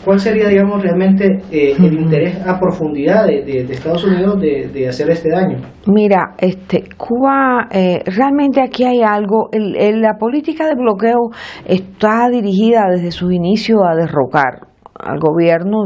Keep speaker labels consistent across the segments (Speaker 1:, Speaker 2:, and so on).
Speaker 1: ¿cuál sería, digamos, realmente el interés a profundidad de Estados Unidos de hacer este daño?
Speaker 2: Mira, Cuba, realmente aquí hay algo, la política de bloqueo está dirigida desde sus inicios a derrocar al gobierno,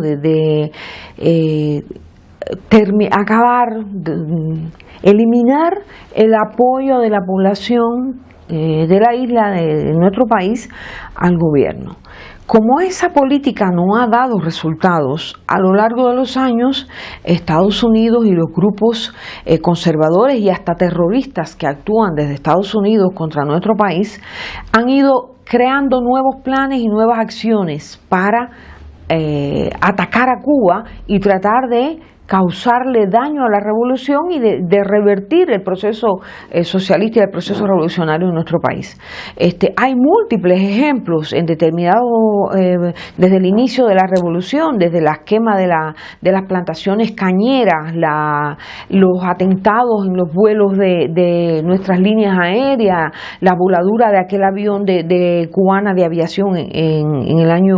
Speaker 2: eliminar el apoyo de la población de la isla, de nuestro país, al gobierno. Como esa política no ha dado resultados a lo largo de los años, Estados Unidos y los grupos conservadores y hasta terroristas que actúan desde Estados Unidos contra nuestro país han ido creando nuevos planes y nuevas acciones para atacar a Cuba y tratar de causarle daño a la revolución y de revertir el proceso socialista y el proceso revolucionario en nuestro país. Hay múltiples ejemplos en determinados, desde el inicio de la revolución, desde la quema de las plantaciones cañeras, los atentados en los vuelos de nuestras líneas aéreas, la voladura de aquel avión de cubana de aviación en el año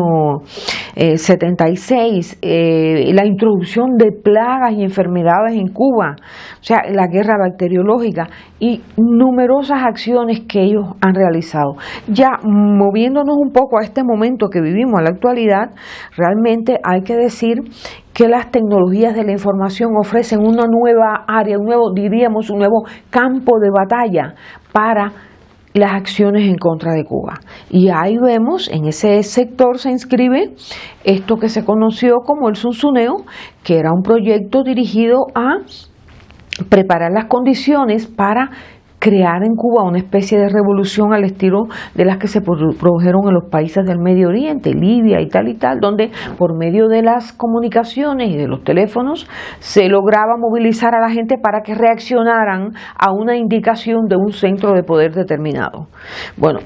Speaker 2: 76, la introducción de plagas y enfermedades en Cuba, o sea, la guerra bacteriológica y numerosas acciones que ellos han realizado. Ya moviéndonos un poco a este momento que vivimos, a la actualidad, realmente hay que decir que las tecnologías de la información ofrecen una nueva área, un nuevo campo de batalla para las acciones en contra de Cuba. Y ahí vemos, en ese sector se inscribe esto que se conoció como el Zunzuneo, que era un proyecto dirigido a preparar las condiciones para crear en Cuba una especie de revolución al estilo de las que se produjeron en los países del Medio Oriente, Libia y tal, donde por medio de las comunicaciones y de los teléfonos se lograba movilizar a la gente para que reaccionaran a una indicación de un centro de poder determinado. Bueno,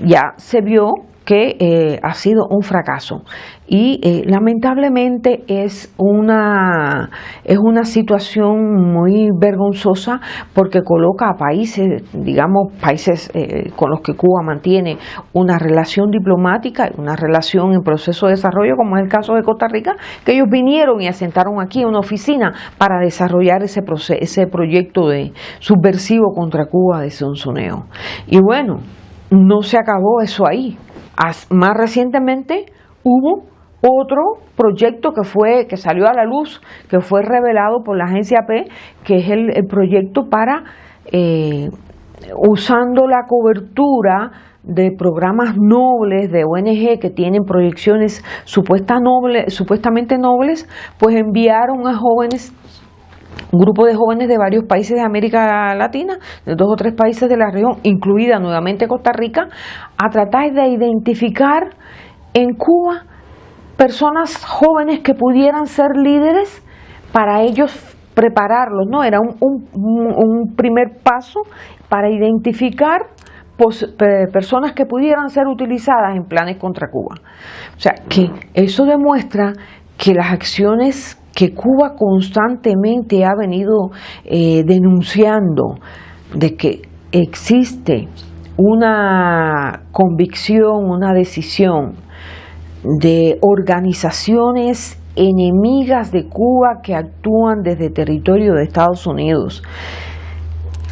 Speaker 2: ya se vio que ha sido un fracaso y lamentablemente es una situación muy vergonzosa porque coloca a países, digamos, con los que Cuba mantiene una relación diplomática, una relación en proceso de desarrollo, como es el caso de Costa Rica, que ellos vinieron y asentaron aquí una oficina para desarrollar ese proyecto de subversivo contra Cuba de Zunzuneo. Y bueno, no se acabó eso ahí. Más recientemente hubo otro proyecto que salió a la luz, que fue revelado por la agencia AP, que es el proyecto para, usando la cobertura de programas nobles de ONG que tienen proyecciones supuestamente nobles, pues enviaron a jóvenes, un grupo de jóvenes de varios países de América Latina, de 2 o 3 países de la región, incluida nuevamente Costa Rica, a tratar de identificar en Cuba personas jóvenes que pudieran ser líderes para ellos prepararlos, ¿no? Era un primer paso para identificar personas que pudieran ser utilizadas en planes contra Cuba. O sea, que eso demuestra que las acciones que Cuba constantemente ha venido denunciando de que existe una convicción, una decisión de organizaciones enemigas de Cuba que actúan desde territorio de Estados Unidos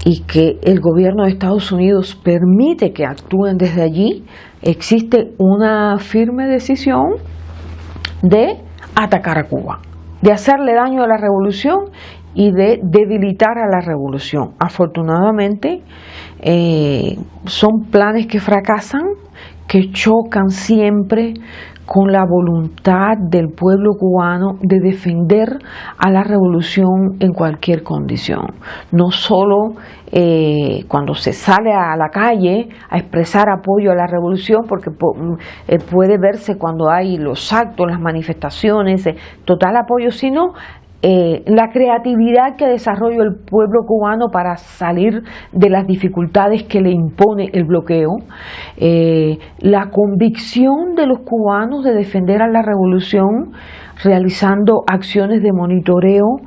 Speaker 2: y que el gobierno de Estados Unidos permite que actúen desde allí, existe una firme decisión de atacar a Cuba, de hacerle daño a la revolución y de debilitar a la revolución. Afortunadamente, son planes que fracasan, que chocan siempre con la voluntad del pueblo cubano de defender a la revolución en cualquier condición. No solo cuando se sale a la calle a expresar apoyo a la revolución, porque puede verse cuando hay los actos, las manifestaciones, total apoyo, sino la creatividad que desarrolla el pueblo cubano para salir de las dificultades que le impone el bloqueo, la convicción de los cubanos de defender a la revolución realizando acciones de monitoreo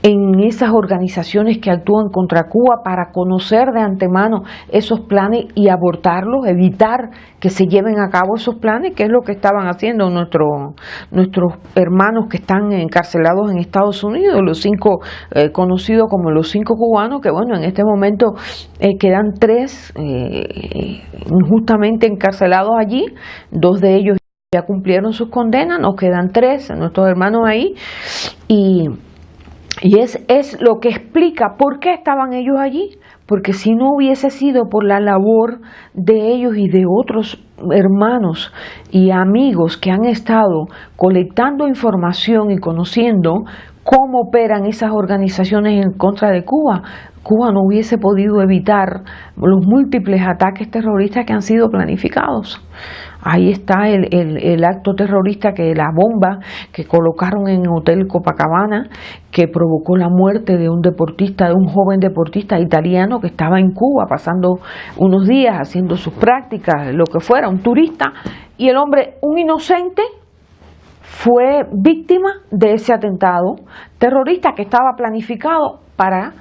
Speaker 2: en esas organizaciones que actúan contra Cuba para conocer de antemano esos planes y abortarlos, evitar que se lleven a cabo esos planes, que es lo que estaban haciendo nuestros hermanos que están encarcelados en Estados Unidos, los 5 conocidos como los 5 cubanos, que bueno, en este momento quedan 3 injustamente encarcelados allí, 2 de ellos ya cumplieron sus condenas, nos quedan 3, nuestros hermanos ahí, y es lo que explica por qué estaban ellos allí, porque si no hubiese sido por la labor de ellos y de otros hermanos y amigos que han estado colectando información y conociendo cómo operan esas organizaciones en contra de Cuba, Cuba no hubiese podido evitar los múltiples ataques terroristas que han sido planificados. Ahí está el acto terrorista, que la bomba que colocaron en el Hotel Copacabana, que provocó la muerte de un deportista, de un joven deportista italiano que estaba en Cuba pasando unos días haciendo sus prácticas, lo que fuera, un turista, y el hombre, un inocente, fue víctima de ese atentado terrorista que estaba planificado para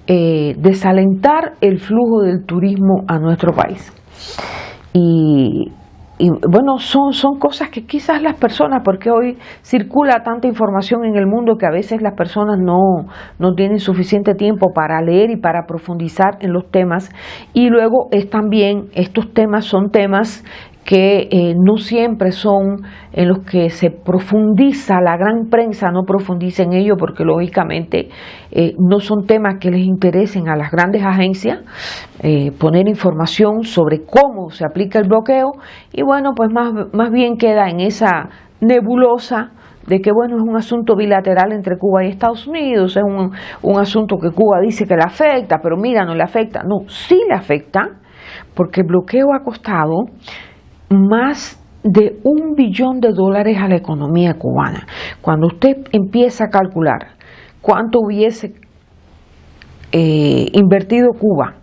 Speaker 2: desalentar el flujo del turismo a nuestro país. Y bueno, son cosas que quizás las personas, porque hoy circula tanta información en el mundo que a veces las personas no tienen suficiente tiempo para leer y para profundizar en los temas, y luego estos temas son temas que no siempre son en los que se profundiza, la gran prensa no profundiza en ello, porque lógicamente no son temas que les interesen a las grandes agencias poner información sobre cómo se aplica el bloqueo, y bueno, pues más bien queda en esa nebulosa de que bueno, es un asunto bilateral entre Cuba y Estados Unidos, es un asunto que Cuba dice que le afecta, pero mira, no le afecta. No, sí le afecta, porque el bloqueo ha costado más de $1 billón a la economía cubana. Cuando usted empieza a calcular cuánto hubiese invertido Cuba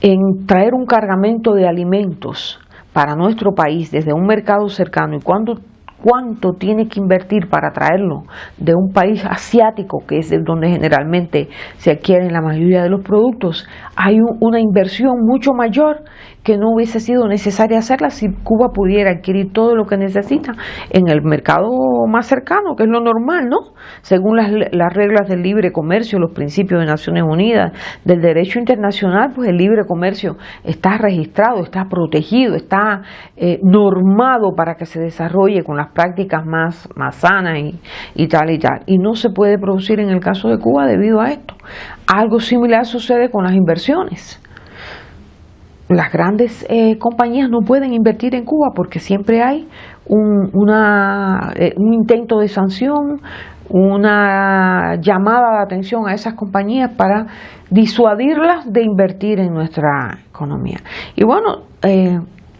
Speaker 2: en traer un cargamento de alimentos para nuestro país desde un mercado cercano, y cuánto tiene que invertir para traerlo de un país asiático, que es de donde generalmente se adquieren la mayoría de los productos, hay una inversión mucho mayor que no hubiese sido necesaria hacerla si Cuba pudiera adquirir todo lo que necesita en el mercado más cercano, que es lo normal, ¿no? Según las reglas del libre comercio, los principios de Naciones Unidas, del derecho internacional, pues el libre comercio está registrado, está protegido, está normado para que se desarrolle con las prácticas más sanas y tal y tal. Y no se puede producir en el caso de Cuba debido a esto. Algo similar sucede con las inversiones. Las grandes compañías no pueden invertir en Cuba porque siempre hay un intento de sanción, una llamada de atención a esas compañías para disuadirlas de invertir en nuestra economía. Y bueno,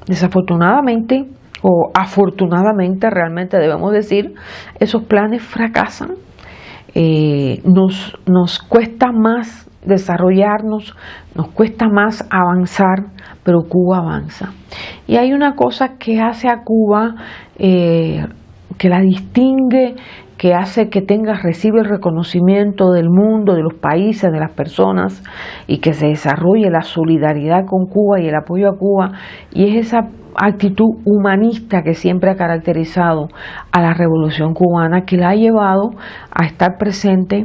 Speaker 2: desafortunadamente o afortunadamente, realmente debemos decir, esos planes fracasan. Nos cuesta más desarrollarnos, nos cuesta más avanzar, pero Cuba avanza. Y hay una cosa que hace a Cuba, que la distingue, que hace que recibe el reconocimiento del mundo, de los países, de las personas, y que se desarrolle la solidaridad con Cuba y el apoyo a Cuba, y es esa actitud humanista que siempre ha caracterizado a la Revolución Cubana, que la ha llevado a estar presente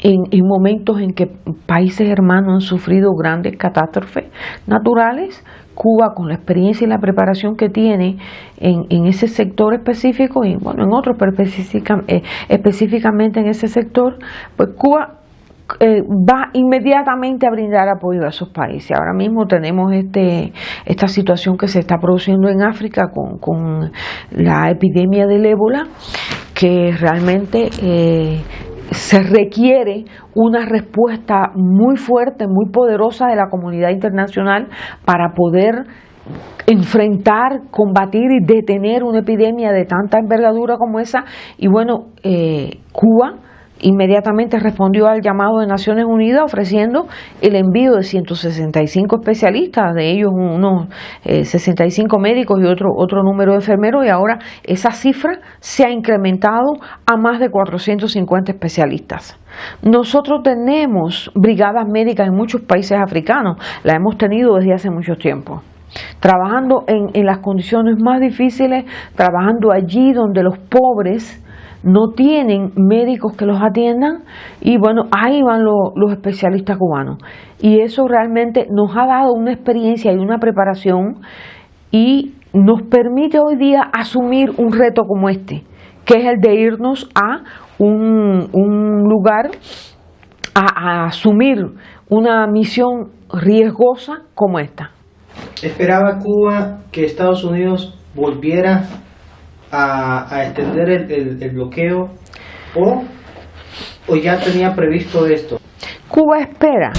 Speaker 2: en momentos en que países hermanos han sufrido grandes catástrofes naturales. Cuba, con la experiencia y la preparación que tiene en ese sector específico, y bueno, en otros, pero específicamente en ese sector, pues Cuba va inmediatamente a brindar apoyo a esos países. Ahora mismo tenemos esta situación que se está produciendo en África con la epidemia del ébola, que realmente se requiere una respuesta muy fuerte, muy poderosa de la comunidad internacional para poder enfrentar, combatir y detener una epidemia de tanta envergadura como esa. Y bueno, Cuba inmediatamente respondió al llamado de Naciones Unidas ofreciendo el envío de 165 especialistas, de ellos unos 65 médicos y otro número de enfermeros, y ahora esa cifra se ha incrementado a más de 450 especialistas. Nosotros tenemos brigadas médicas en muchos países africanos, la hemos tenido desde hace mucho tiempo, trabajando en las condiciones más difíciles, trabajando allí donde los pobres no tienen médicos que los atiendan, y bueno, ahí van los especialistas cubanos, y eso realmente nos ha dado una experiencia y una preparación y nos permite hoy día asumir un reto como este, que es el de irnos a un lugar a asumir una misión riesgosa como esta.
Speaker 1: ¿Esperaba Cuba que Estados Unidos volviera a extender el bloqueo o ya tenía previsto esto?
Speaker 2: Cuba espera